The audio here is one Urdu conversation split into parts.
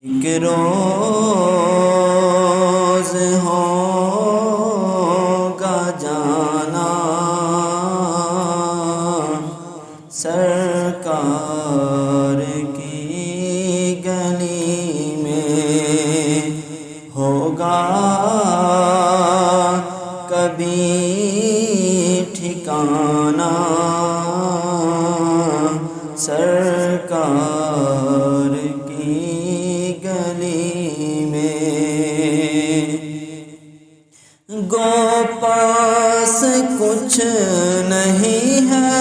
ایک روز ہوگا جانا سرکار کی گلی میں، ہوگا کبھی ٹھکانا سرکار کی گلی میں۔ گو پاس کچھ نہیں ہے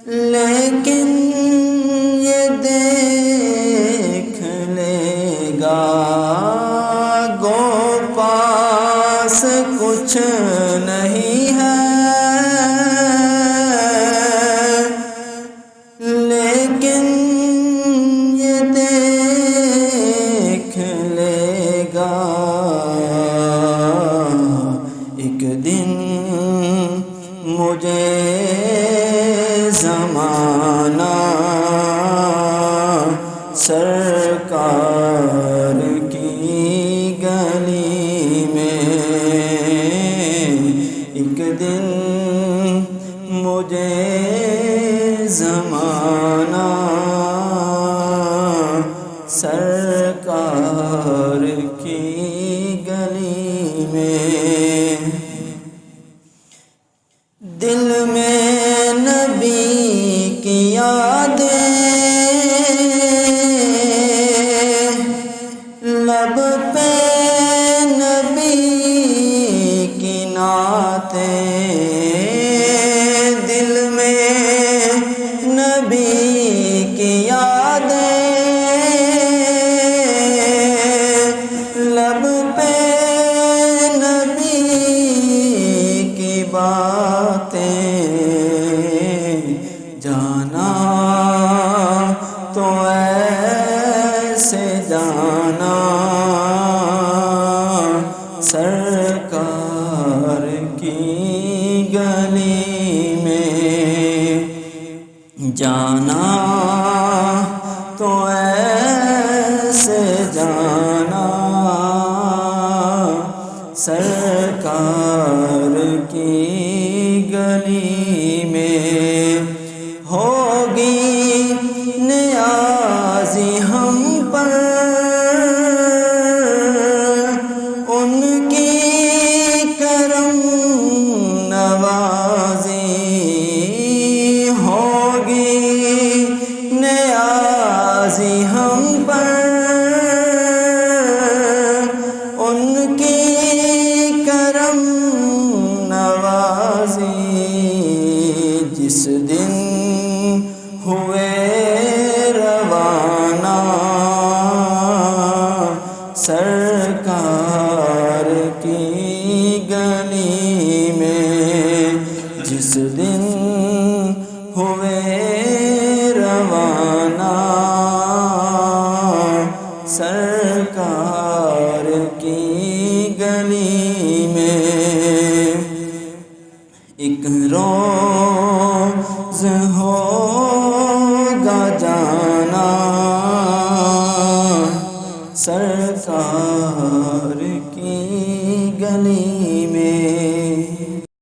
لیکن یہ دیکھ لے گا، گو پاس کچھ نہیں ہے لیکن یہ دیکھ لے گا، ایک دن مجھے زمانہ سرکار کی گلی میں، ایک دن مجھے زمانہ سرکار کی گلی میں۔ دل میں نبی کی یادیں، لب پہ نبی کی نعتیں، دل میں نبی کی یادیں، لب پہ نبی کی باتیں، جانا تو ایسے جانا سرکار کی گلی میں، جانا تو ایسے جانا سرکار کی گلی میں، ہوگی نیازی ہم پر ان کی کرم نوازی، ہوگی نیازی ہم پر ان کی کرم نوازی، جس دن ہوئے روانہ سرکار کی گلی میں، جس دن ہوئے روانہ سرکار کی گلی میں، ایک روز ہو